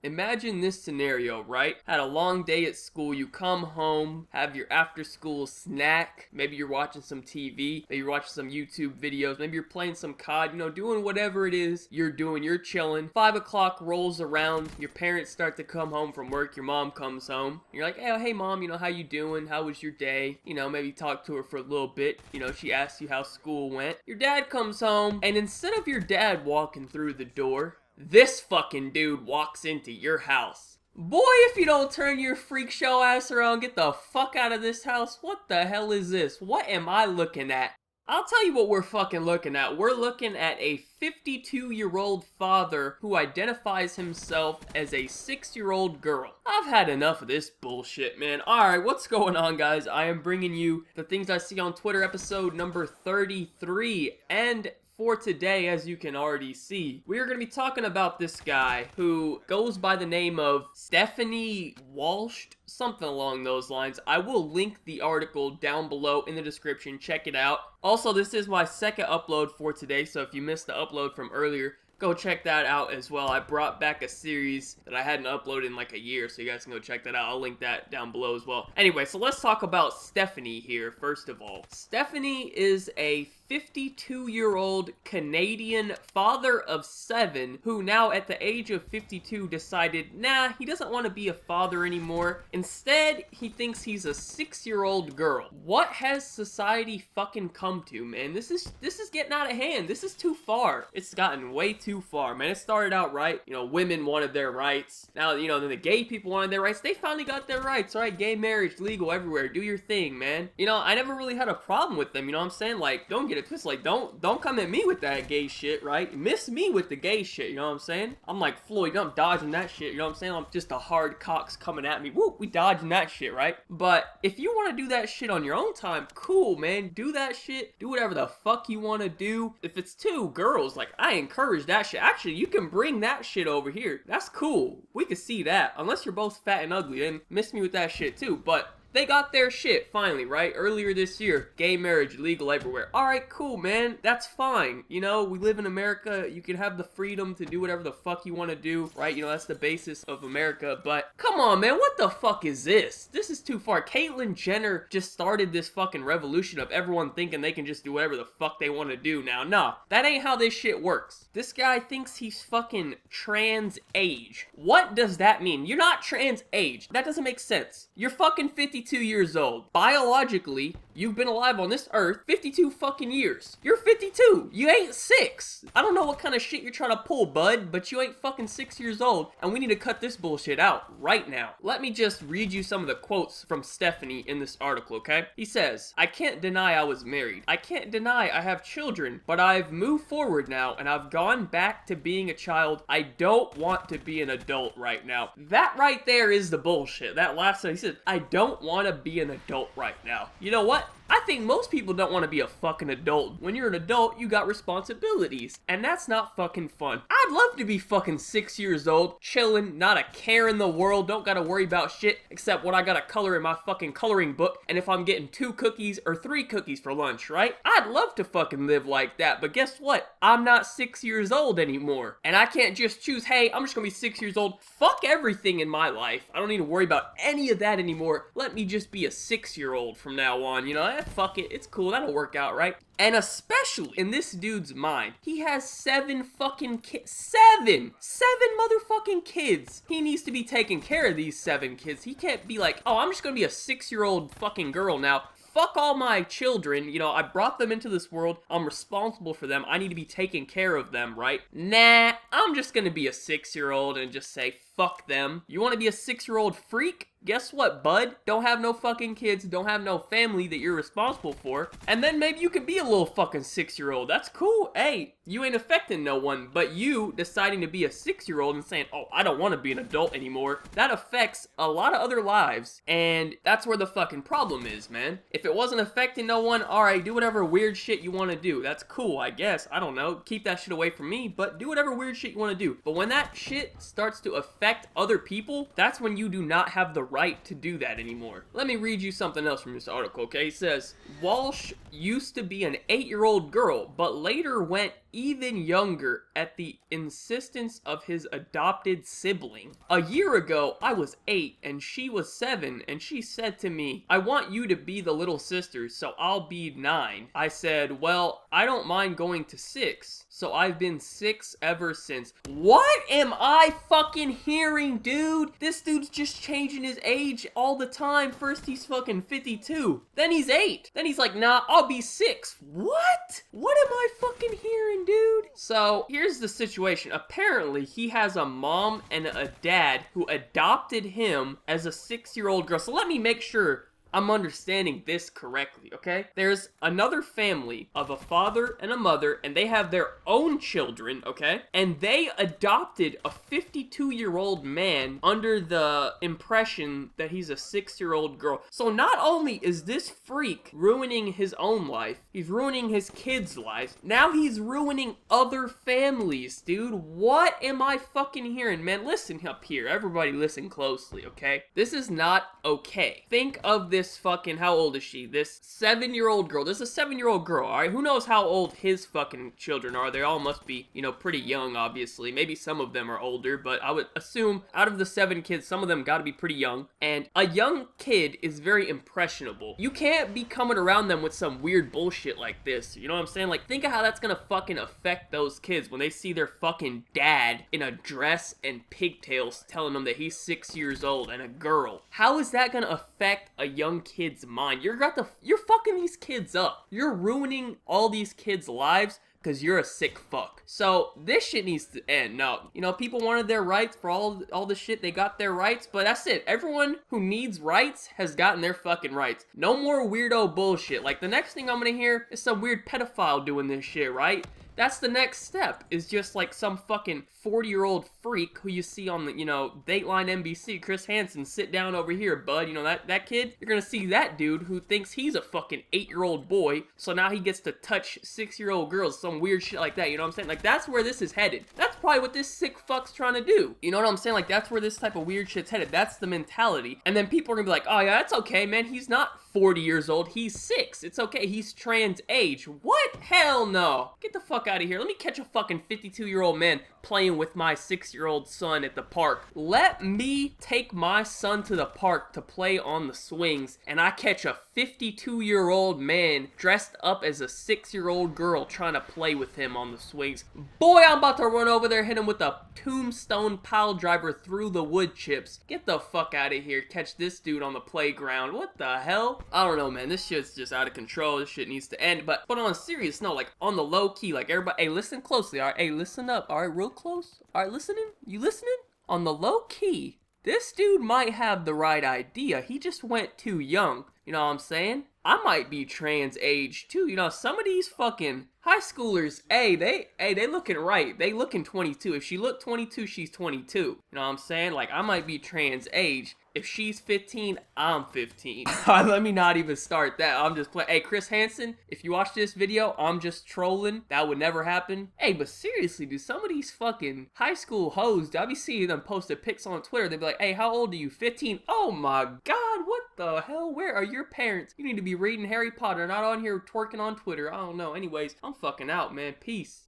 Imagine this scenario, right? Had a long day at school, you come home, have your after school snack, maybe you're watching some TV, maybe you're watching some YouTube videos, maybe you're playing some COD, doing whatever it is you're doing, you're chilling. 5 o'clock rolls around, your parents start to come home from work, your mom comes home, you're like, hey mom, how you doing? How was your day? Maybe talk to her for a little bit, she asks you how school went. Your dad comes home, and instead of your dad walking through the door, this fucking dude walks into your house. Boy, if you don't turn your freak show ass around, get the fuck out of this house. What the hell is this? What am I looking at? I'll tell you what we're fucking looking at. We're looking at a 52-year-old father who identifies himself as a 6-year-old girl. I've had enough of this bullshit, man. Alright, what's going on, guys? I am bringing you the Things I See on Twitter episode number 33, and for today, as you can already see, we are going to be talking about this guy who goes by the name of Stephanie Walsh, something along those lines. I will link the article down below in the description. Check it out. Also, this is my second upload for today, so if you missed the upload from earlier, go check that out as well. I brought back a series that I hadn't uploaded in like a year, so you guys can go check that out. I'll link that down below as well. Anyway, so let's talk about Stephanie here, first of all. Stephanie is a 52-year-old Canadian father of 7 who now at the age of 52 decided, nah, he doesn't want to be a father anymore. Instead, he thinks he's a 6-year-old girl. What has society fucking come to, man? This is getting out of hand. This is too far. It's gotten way too far, man. It started out right. Women wanted their rights. Now, then the gay people wanted their rights. They finally got their rights, right? Gay marriage, legal everywhere. Do your thing, man. I never really had a problem with them, you know what I'm saying? Like, don't get it twisted. Like, don't come at me with that gay shit, right? Miss me with the gay shit, you know what I'm saying? I'm like Floyd, I'm dodging that shit, you know what I'm saying? I'm just a hard cocks coming at me. Whoop, we dodging that shit, right? But if you want to do that shit on your own time, cool, man. Do that shit. Do whatever the fuck you want to do. If it's 2 girls, like, I encourage that shit. Actually, you can bring that shit over here. That's cool. We can see that. Unless you're both fat and ugly, then miss me with that shit too. But they got their shit, finally, right? Earlier this year, gay marriage legal everywhere. Alright, cool, man. That's fine. We live in America. You can have the freedom to do whatever the fuck you want to do, right? That's the basis of America. But come on, man. What the fuck is this? This is too far. Caitlyn Jenner just started this fucking revolution of everyone thinking they can just do whatever the fuck they want to do now. Nah, that ain't how this shit works. This guy thinks he's fucking trans age. What does that mean? You're not trans age. That doesn't make sense. You're fucking 52 years old. Biologically, you've been alive on this earth 52 fucking years. You're 52. You ain't 6. I don't know what kind of shit you're trying to pull, bud, but you ain't fucking 6 years old, and we need to cut this bullshit out right now. Let me just read you some of the quotes from Stephanie in this article, okay? He says, I can't deny I was married. I can't deny I have children, but I've moved forward now, and I've gone back to being a child. I don't want to be an adult right now. That right there is the bullshit. That last thing, he said, I don't want to be an adult right now. You know what? I think most people don't want to be a fucking adult. When you're an adult, you got responsibilities, and that's not fucking fun. I'd love to be fucking 6 years old, chilling, not a care in the world, don't gotta worry about shit except what I gotta color in my fucking coloring book, and if I'm getting 2 cookies or 3 cookies for lunch, right? I'd love to fucking live like that, but guess what? I'm not 6 years old anymore, and I can't just choose, hey, I'm just gonna be 6 years old. Fuck everything in my life. I don't need to worry about any of that anymore. Let me just be a 6-year-old from now on, fuck it, it's cool, that'll work out, right? And especially in this dude's mind, he has 7 fucking kids. 7 motherfucking kids. He needs to be taking care of these 7 kids. He can't be like, oh, I'm just gonna be a 6-year-old fucking girl now. Fuck all my children, I brought them into this world, I'm responsible for them, I need to be taking care of them, right? Nah, I'm just gonna be a 6-year-old and just say, fuck them. You wanna be a 6-year-old freak? Guess what, bud? Don't have no fucking kids, don't have no family that you're responsible for, and then maybe you can be a little fucking 6-year-old. That's cool. Hey, you ain't affecting no one, but you deciding to be a 6-year-old and saying, oh, I don't want to be an adult anymore, that affects a lot of other lives, and that's where the fucking problem is, man. If it wasn't affecting no one, alright, do whatever weird shit you want to do. That's cool, I guess. I don't know. Keep that shit away from me, but do whatever weird shit you want to do. But when that shit starts to affect other people, that's when you do not have the right to do that anymore. Let me read you something else from this article, okay? It says, Walsh used to be an 8-year-old girl, but later went even younger at the insistence of his adopted sibling. A year ago, I was 8 and she was 7, and she said to me, I want you to be the little sister, so I'll be 9. I said, well, I don't mind going to 6. So I've been 6 ever since. What am I fucking hearing, dude? This dude's just changing his age all the time. First he's fucking 52. Then he's 8. Then he's like, nah, I'll be 6. What? What am I fucking hearing, dude? So here's the situation. Apparently he has a mom and a dad who adopted him as a 6-year-old girl. So let me make sure I'm understanding this correctly, okay? There's another family of a father and a mother, and they have their own children, okay? And they adopted a 52-year-old man under the impression that he's a 6-year-old girl. So not only is this freak ruining his own life, he's ruining his kids' lives, now he's ruining other families, dude. What am I fucking hearing, man? Listen up here. Everybody listen closely, okay? This is not okay. Think of this fucking, how old is she? This 7-year-old girl. This is a 7-year-old girl, alright? Who knows how old his fucking children are? They all must be, you know, pretty young, obviously. Maybe some of them are older, but I would assume out of the 7 kids, some of them gotta be pretty young. And a young kid is very impressionable. You can't be coming around them with some weird bullshit like this. You know what I'm saying? Like, think of how that's gonna fucking affect those kids when they see their fucking dad in a dress and pigtails telling them that he's 6 years old and a girl. How is that gonna affect a young kid's mind? You're fucking these kids up. You're ruining all these kids' lives because you're a sick fuck. So this shit needs to end. No, you know, people wanted their rights for all the shit. They got their rights, but that's it. Everyone who needs rights has gotten their fucking rights. No more weirdo bullshit. Like, the next thing I'm gonna hear is some weird pedophile doing this shit, right? That's the next step, is just like some fucking 40-year-old freak who you see on the, you know, Dateline NBC, Chris Hansen, sit down over here, bud. You know, that kid? You're gonna see that dude who thinks he's a fucking 8-year-old boy, so now he gets to touch 6-year-old girls, some weird shit like that, you know what I'm saying? Like, that's where this is headed. That's probably what this sick fuck's trying to do. You know what I'm saying? Like, that's where this type of weird shit's headed. That's the mentality. And then people are gonna be like, oh yeah, that's okay, man. He's not 40 years old. He's 6. It's okay. He's trans age. What? Hell no. Get the fuck out of here. Let me catch a fucking 52-year-old man playing with my 6-year-old son at the park. Let me take my son to the park to play on the swings, and I catch a 52-year-old man dressed up as a 6-year-old girl trying to play with him on the swings. Boy, I'm about to run over there, hit him with a tombstone pile driver through the wood chips. Get the fuck out of here. Catch this dude on the playground. What the hell? I don't know, man. This shit's just out of control. This shit needs to end. But on a serious note, like, on the low key, like, everybody, hey, listen closely, alright? Hey, listen up, alright? Real close? Alright, listening? You listening? On the low key, this dude might have the right idea. He just went too young. You know what I'm saying? I might be trans age too. You know, some of these fucking high schoolers, they looking right. They looking 22. If she looked 22, she's 22. You know what I'm saying? Like, I might be trans age. If she's 15, I'm 15. Let me not even start that. I'm just playing. Hey, Chris Hansen, if you watch this video, I'm just trolling. That would never happen. Hey, but seriously, dude, some of these fucking high school hoes, I be seeing them posted pics on Twitter. They be like, hey, how old are you? 15? Oh my God, what the hell? Where are your parents? You need to be reading Harry Potter, not on here twerking on Twitter. I don't know. Anyways, I'm fucking out, man. Peace.